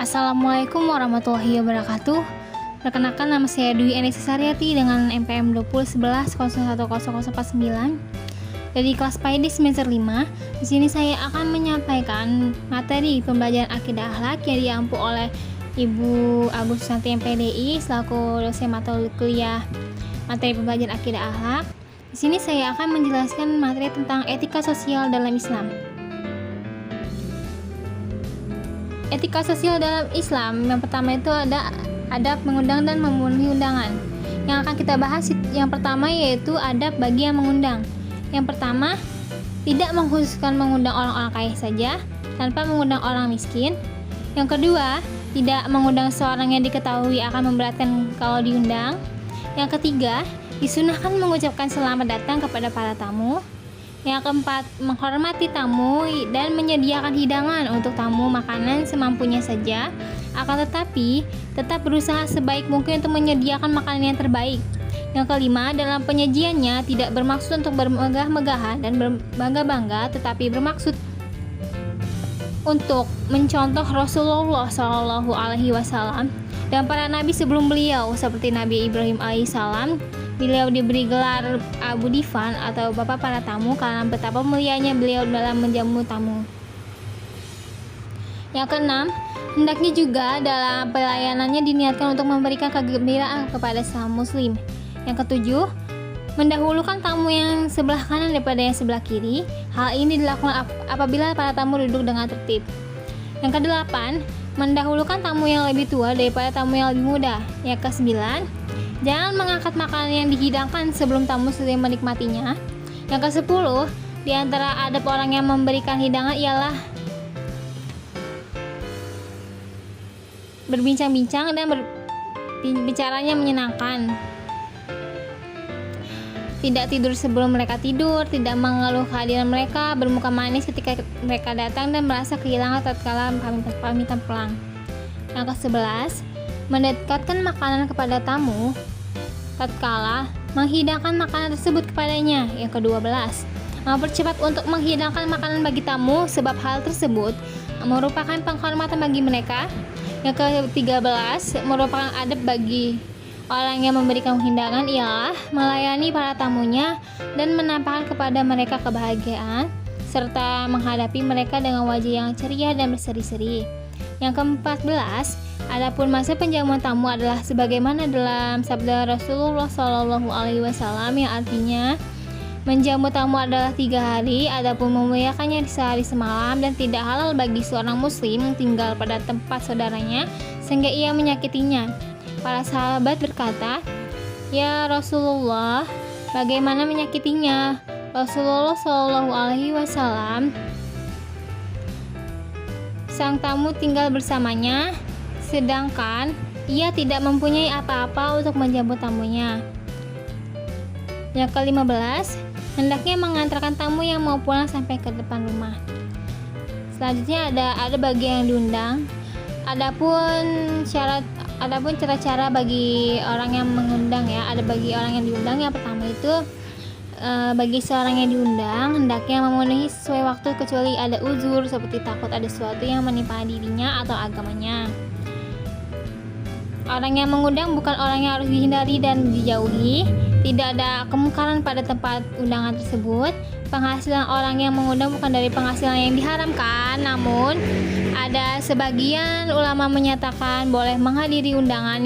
Assalamualaikum warahmatullahi wabarakatuh. Perkenalkan, nama saya Dwi Eni Sariati dengan NPM 2011010049 dari kelas PAID semester 5. Di sini saya akan menyampaikan materi pembelajaran akidah akhlak yang diampu oleh Ibu Agus Santi MPDI selaku dosen mata kuliah materi pembelajaran akidah akhlak. Di sini saya akan menjelaskan materi tentang etika sosial dalam Islam. Etika sosial dalam Islam, yang pertama itu ada adab mengundang dan memenuhi undangan. Yang akan kita bahas yang pertama yaitu adab bagi yang mengundang. Yang pertama, tidak mengkhususkan mengundang orang-orang kaya saja tanpa mengundang orang miskin. Yang kedua, tidak mengundang seorang yang diketahui akan memberatkan kalau diundang. Yang ketiga, disunahkan mengucapkan selamat datang kepada para tamu. Yang keempat, menghormati tamu dan menyediakan hidangan untuk tamu makanan semampunya saja, akan tetapi tetap berusaha sebaik mungkin untuk menyediakan makanan yang terbaik. Yang kelima, dalam penyajiannya tidak bermaksud untuk bermegah-megahan dan berbangga-bangga, tetapi bermaksud untuk mencontoh Rasulullah SAW dan para nabi sebelum beliau, seperti Nabi Ibrahim alaihissalam. Beliau diberi gelar Abu Difan atau Bapak para tamu karena betapa mulianya beliau dalam menjamu tamu. Yang keenam, hendaknya juga dalam pelayanannya diniatkan untuk memberikan kegembiraan kepada sesama muslim. Yang ketujuh, mendahulukan tamu yang sebelah kanan daripada yang sebelah kiri. Hal ini dilakukan apabila para tamu duduk dengan tertib. Yang kedelapan, mendahulukan tamu yang lebih tua daripada tamu yang lebih muda. Yang kesembilan, jangan mengangkat makanan yang dihidangkan sebelum tamu selesai menikmatinya. Yang ke-10, di antara adab orang yang memberikan hidangan ialah berbincang-bincang dan bicaranya menyenangkan. Tidak tidur sebelum mereka tidur, tidak mengeluh kehadiran mereka, bermuka manis ketika mereka datang dan merasa kehilangan tatkala pamitan pulang. Yang ke-11, mendekatkan makanan kepada tamu tatkala menghidangkan makanan tersebut kepadanya. Yang ke-12, mempercepat untuk menghidangkan makanan bagi tamu sebab hal tersebut merupakan penghormatan bagi mereka. Yang ke-13, merupakan adab bagi orang yang memberikan hidangan ialah melayani para tamunya dan menampakkan kepada mereka kebahagiaan serta menghadapi mereka dengan wajah yang ceria dan berseri-seri. Yang ke-14, adapun masa penjamuan tamu adalah sebagaimana dalam sabda Rasulullah SAW yang artinya menjamu tamu adalah 3 hari, adapun memuliakannya di sehari semalam, dan tidak halal bagi seorang muslim tinggal pada tempat saudaranya sehingga ia menyakitinya. Para sahabat berkata, "Ya Rasulullah, bagaimana menyakitinya?" Rasulullah SAW, sang tamu tinggal bersamanya, sedangkan ia tidak mempunyai apa-apa untuk menjamu tamunya. Yang ke-15, hendaknya mengantarkan tamu yang mau pulang sampai ke depan rumah. Selanjutnya ada bagi yang diundang. Adapun cara-cara bagi orang yang mengundang ya, ada bagi orang yang diundang. Yang pertama itu bagi seorang yang diundang hendaknya memenuhi sesuai waktu kecuali ada uzur seperti takut ada sesuatu yang menimpa dirinya atau agamanya. Orang yang mengundang bukan orang yang harus dihindari dan dijauhi. Tidak ada kemungkaran pada tempat undangan tersebut. Penghasilan orang yang mengundang bukan dari penghasilan yang diharamkan, namun ada sebagian ulama menyatakan boleh menghadiri undangan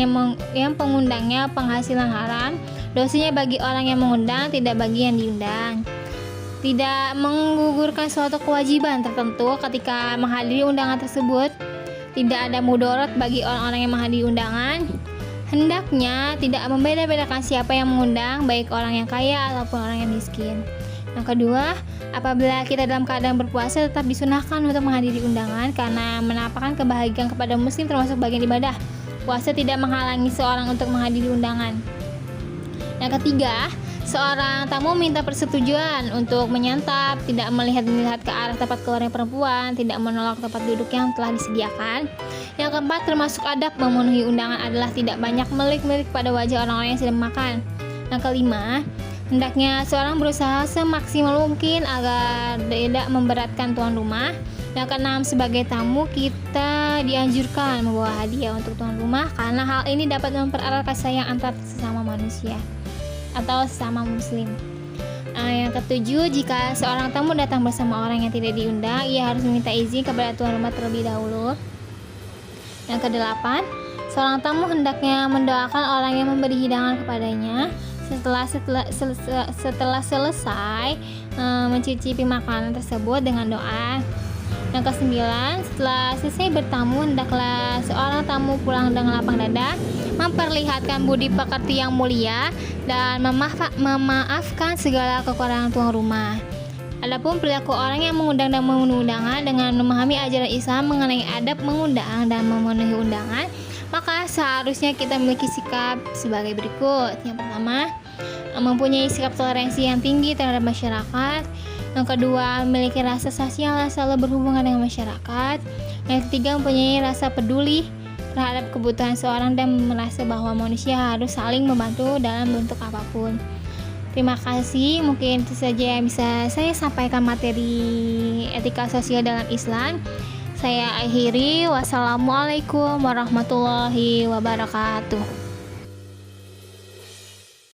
yang pengundangnya penghasilan haram. Dosanya bagi orang yang mengundang, tidak bagi yang diundang. Tidak menggugurkan suatu kewajiban tertentu ketika menghadiri undangan tersebut. Tidak ada mudarat bagi orang-orang yang menghadiri undangan. Hendaknya tidak membeda-bedakan siapa yang mengundang, baik orang yang kaya ataupun orang yang miskin. Yang kedua, apabila kita dalam keadaan berpuasa tetap disunahkan untuk menghadiri undangan karena menampakkan kebahagiaan kepada muslim termasuk bagian ibadah. Puasa tidak menghalangi seorang untuk menghadiri undangan. Yang ketiga, seorang tamu minta persetujuan untuk menyantap, tidak melihat ke arah tempat keluarnya perempuan, tidak menolak tempat duduk yang telah disediakan. Yang keempat, termasuk adab memenuhi undangan adalah tidak banyak melirik-lirik pada wajah orang-orang yang sedang makan. Yang kelima, hendaknya seorang berusaha semaksimal mungkin agar tidak memberatkan tuan rumah. Yang keenam, sebagai tamu kita dianjurkan membawa hadiah untuk tuan rumah karena hal ini dapat mempererat kasih sayang antar sesama manusia atau sesama muslim. Yang ketujuh, jika seorang tamu datang bersama orang yang tidak diundang, ia harus meminta izin kepada tuan rumah terlebih dahulu. Yang kedelapan, seorang tamu hendaknya mendoakan orang yang memberi hidangan kepadanya setelah selesai mencicipi makanan tersebut dengan doa. Yang kesembilan, setelah selesai bertamu, hendaklah seorang tamu pulang dengan lapang dada, memperlihatkan budi pekerti yang mulia, dan memaafkan segala kekurangan tuan rumah. Adapun perilaku orang yang mengundang dan memenuhi undangan dengan memahami ajaran Islam mengenai adab mengundang dan memenuhi undangan, maka seharusnya kita memiliki sikap sebagai berikut. Yang pertama, mempunyai sikap toleransi yang tinggi terhadap masyarakat. Yang kedua, memiliki rasa sosial yang selalu berhubungan dengan masyarakat. Yang ketiga, mempunyai rasa peduli terhadap kebutuhan seorang dan merasa bahwa manusia harus saling membantu dalam bentuk apapun. Terima kasih, mungkin itu saja yang bisa saya sampaikan materi etika sosial dalam Islam. Saya akhiri, wassalamualaikum warahmatullahi wabarakatuh.